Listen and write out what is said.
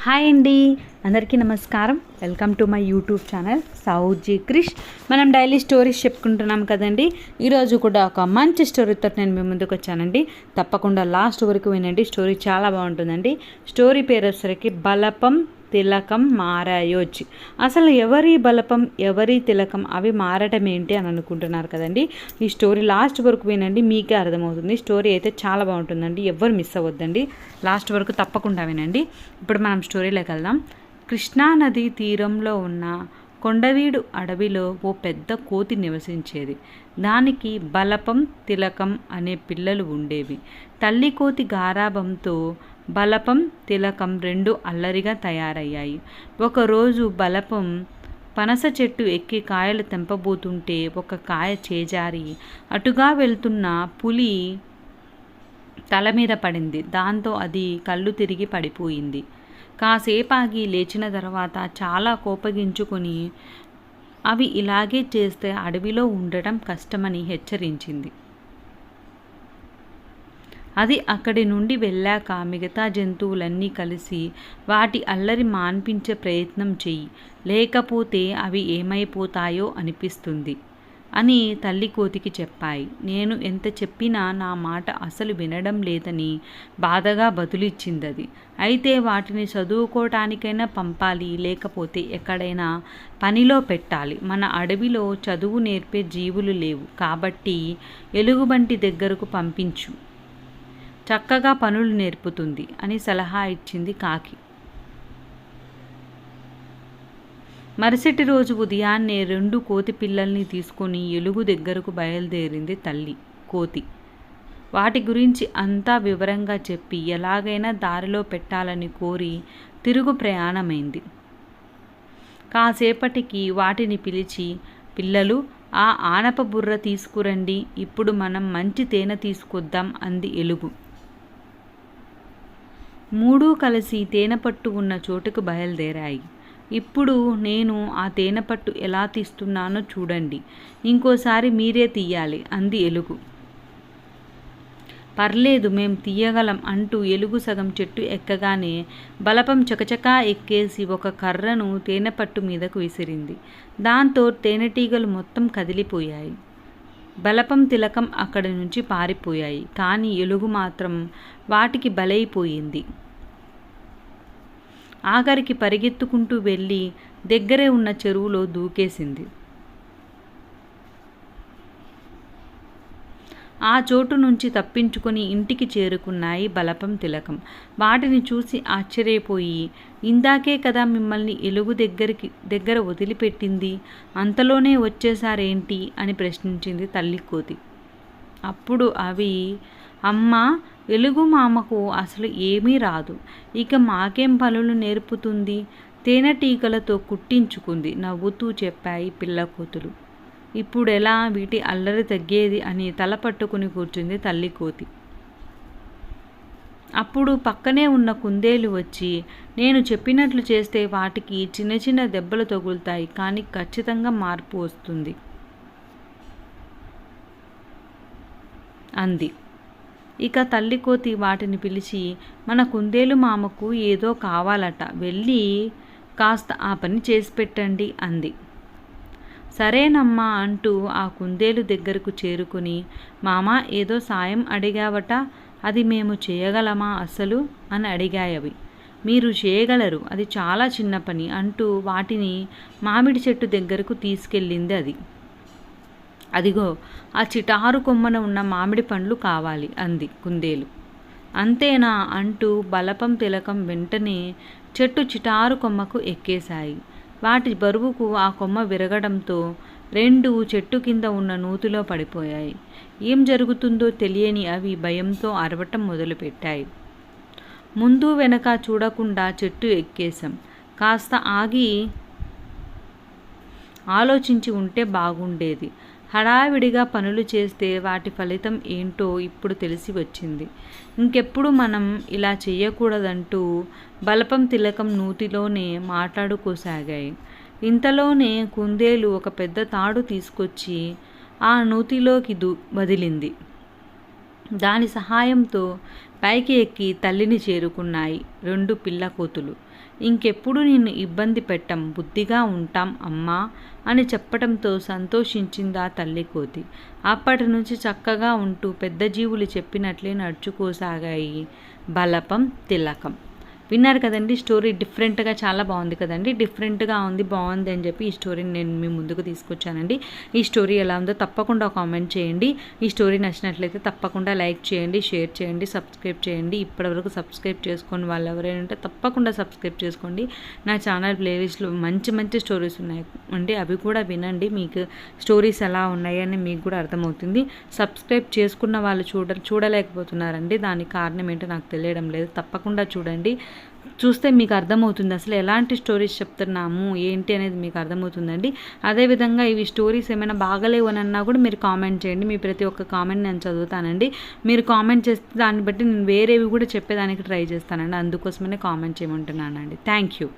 Hi అండి, అందరికీ నమస్కారం. Welcome to my YouTube channel Sowji Krish. మనం డైలీ స్టోరీస్ చెప్పుకుంటున్నాం కదండి. ఈరోజు కూడా ఒక మంచి స్టోరీతో నేను మీ ముందుకు వచ్చానండి. తప్పకుండా లాస్ట్ వరకు వినండి, స్టోరీ చాలా బాగుంటుందండి. స్టోరీ పేరు వచ్చేసరికి బలపం తిలకం మారాయోచి. అసలు ఎవరి బలపం ఎవరి తిలకం అవి మారటం ఏంటి అని అనుకుంటున్నారు కదండి. ఈ స్టోరీ లాస్ట్ వరకు వినండి, మీకే అర్థమవుతుంది. స్టోరీ అయితే చాలా బాగుంటుందండి, ఎవరు మిస్ అవ్వద్దండి, లాస్ట్ వరకు తప్పకుండా వినండి. ఇప్పుడు మనం స్టోరీలోకి వెళ్దాం. కృష్ణానది తీరంలో ఉన్న కొండవీడు అడవిలో ఓ పెద్ద కోతి నివసించేది. దానికి బలపం తిలకం అనే పిల్లలు ఉండేవి. తల్లి కోతి గారాబంతో బలపం తిలకం రెండు అల్లరిగా తయారయ్యాయి. ఒకరోజు బలపం పనస చెట్టు ఎక్కి కాయలు తెంపబోతుంటే ఒక కాయ చేజారి అటుగా వెళ్తున్న పులి తల మీద పడింది. దాంతో అది కళ్ళు తిరిగి పడిపోయింది. కాసేపాగి లేచిన తర్వాత చాలా కోపగించుకొని అవి ఇలాగే చేస్తే అడవిలో ఉండటం కష్టమని హెచ్చరించింది. అది అక్కడి నుండి వెళ్ళాక మిగతా జంతువులన్నీ కలిసి వాటి అల్లరి మాన్పించే ప్రయత్నం చెయ్యి, లేకపోతే అవి ఏమైపోతాయో అనిపిస్తుంది అని తల్లి కోతికి చెప్పాయి. నేను ఎంత చెప్పినా నా మాట అసలు వినడం లేదని బాధగా బదులిచ్చిందది. అయితే వాటిని చదువుకోవటానికైనా పంపాలి, లేకపోతే ఎక్కడైనా పనిలో పెట్టాలి. మన అడవిలో చదువు నేర్పే జీవులు లేవు, కాబట్టి ఎలుగుబంటి దగ్గరకు పంపించు, చక్కగా పనులు నేర్పుతుంది అని సలహా ఇచ్చింది కాకి. మరుసటి రోజు ఉదయాన్నే 2 కోతి పిల్లల్ని తీసుకొని ఎలుగు దగ్గరకు బయలుదేరింది తల్లి కోతి. వాటి గురించి అంతా వివరంగా చెప్పి ఎలాగైనా దారిలో పెట్టాలని కోరి తిరుగు ప్రయాణమైంది. కాసేపటికి వాటిని పిలిచి, పిల్లలు, ఆ ఆనప బుర్ర తీసుకురండి, ఇప్పుడు మనం మంచి తేనె తీసుకొద్దాం అంది ఎలుగు. 3 కలిసి తేనెపట్టు ఉన్న చోటుకు బయలుదేరాయి. ఇప్పుడు నేను ఆ తేనెపట్టు ఎలా తీస్తున్నానో చూడండి, ఇంకోసారి మీరే తీయాలి అంది ఎలుగు. పర్లేదు, మేం తీయగలం అంటూ ఎలుగు సగం చెట్టు ఎక్కగానే బలపం చకచకా ఎక్కేసి ఒక కర్రను తేనెపట్టు మీదకు విసిరింది. దాంతో తేనెటీగలు మొత్తం కదిలిపోయాయి. బలపం తిలకం అక్కడి నుంచి పారిపోయాయి. కానీ ఎలుగు మాత్రం వాటికి బలైపోయింది. ఆఖరికి పరిగెత్తుకుంటూ వెళ్ళి దగ్గరే ఉన్న చెరువులో దూకేసింది. ఆ చోటు నుంచి తప్పించుకొని ఇంటికి చేరుకున్నాయి బలపం తిలకం. వాటిని చూసి ఆశ్చర్యపోయి, ఇందాకే కదా మిమ్మల్ని ఎలుగు దగ్గర వదిలిపెట్టింది, అంతలోనే వచ్చేసారేంటి అని ప్రశ్నించింది తల్లి కోతి. అప్పుడు అవి, అమ్మా, ఎలుగు మామకు అసలు ఏమీ రాదు, ఇక మాకేం పనులు నేర్పుతుంది, తేనెటీగలతో కుట్టించుకుంది నవ్వుతూ చెప్పాయి పిల్లకోతులు. ఇప్పుడెలా వీటి అల్లరి తగ్గేది అని తల పట్టుకుని కూర్చుంది తల్లి కోతి. అప్పుడు పక్కనే ఉన్న కుందేలు వచ్చి, నేను చెప్పినట్లు చేస్తే వాటికి చిన్న చిన్న దెబ్బలు తగులుతాయి, కానీ ఖచ్చితంగా మార్పు వస్తుంది అంది. ఇక తల్లి కోతి వాటిని పిలిచి, మన కుందేలు మామకు ఏదో కావాలట, వెళ్ళి కాస్త ఆ పని చేసి పెట్టండి అంది. సరేనమ్మా అంటూ ఆ కుందేలు దగ్గరకు చేరుకుని, మామ ఏదో సాయం అడిగావట, అది మేము చేయగలమా అసలు అని అడిగాయవి. మీరు చేయగలరు, అది చాలా చిన్న పని అంటూ వాటిని మామిడి చెట్టు దగ్గరకు తీసుకెళ్ళింది అది. అదిగో ఆ చిటారు కొమ్మన ఉన్న మామిడి పండ్లు కావాలి అంది కుందేలు. అంతేనా అంటూ బలపం తిలకం వెంటనే చెట్టు చిటారు కొమ్మకు ఎక్కేశాయి. వాటి బరువుకు ఆ కొమ్మ విరగడంతో 2 చెట్టు కింద ఉన్న నూతిలో పడిపోయాయి. ఏం జరుగుతుందో తెలియని అవి భయంతో అరవటం మొదలుపెట్టాయి. ముందు వెనక చూడకుండా చెట్టు ఎక్కేశాం, కాస్త ఆగి ఆలోచించి ఉంటే బాగుండేది, హడావిడిగా పనులు చేస్తే వాటి ఫలితం ఏంటో ఇప్పుడు తెలిసి వచ్చింది, ఇంకెప్పుడు మనం ఇలా చెయ్యకూడదంటూ బలపం తిలకం నూతిలోనే మాట్లాడుకోసాగాయి. ఇంతలోనే కుందేలు ఒక పెద్ద తాడు తీసుకొచ్చి ఆ నూతిలోకి వదిలింది. దాని సహాయంతో పైకి ఎక్కి తల్లిని చేరుకున్నాయి 2 పిల్ల కోతులు. ఇంకెప్పుడు నిన్ను ఇబ్బంది పెట్టం, బుద్ధిగా ఉంటాం అమ్మా అని చెప్పటంతో సంతోషించిందా తల్లి కోతి. అప్పటి నుంచి చక్కగా ఉంటూ పెద్ద జీవులు చెప్పినట్లే నడుచుకోసాగాయి బలపం, తిలకం. విన్నారు కదండి, స్టోరీ డిఫరెంట్గా చాలా బాగుంది కదండి. డిఫరెంట్గా ఉంది, బాగుంది అని చెప్పి ఈ స్టోరీని నేను మీ ముందుకు తీసుకొచ్చానండి. ఈ స్టోరీ ఎలా ఉందో తప్పకుండా కామెంట్ చేయండి. ఈ స్టోరీ నచ్చినట్లయితే తప్పకుండా లైక్ చేయండి, షేర్ చేయండి, సబ్స్క్రైబ్ చేయండి. ఇప్పటివరకు సబ్స్క్రైబ్ చేసుకొని వాళ్ళు ఎవరైనా ఉంటే తప్పకుండా సబ్స్క్రైబ్ చేసుకోండి. నా ఛానల్ ప్లేలిస్ట్లో మంచి మంచి స్టోరీస్ ఉన్నాయి అండి, అవి కూడా వినండి. మీకు స్టోరీస్ ఎలా ఉన్నాయి అని మీకు కూడా అర్థమవుతుంది. సబ్స్క్రైబ్ చేసుకున్న వాళ్ళు చూడలేకపోతున్నారండి, దానికి కారణం ఏంటో నాకు తెలియడం లేదు. తప్పకుండా చూడండి, చూస్తే మీకు అర్థమవుతుంది అసలు ఎలాంటి స్టోరీస్ చెప్తున్నాము ఏంటి అనేది మీకు అర్థమవుతుందండి. అదేవిధంగా ఇవి స్టోరీస్ ఏమైనా బాగలేవు అని అన్నా కూడా మీరు కామెంట్ చేయండి. మీ ప్రతి ఒక్క కామెంట్ నేను చదువుతానండి. మీరు కామెంట్ చేస్తే దాన్ని బట్టి నేను వేరేవి కూడా చెప్పేదానికి ట్రై చేస్తానండి. అందుకోసమనే కామెంట్ చేయమంటున్నానండి. Thank you.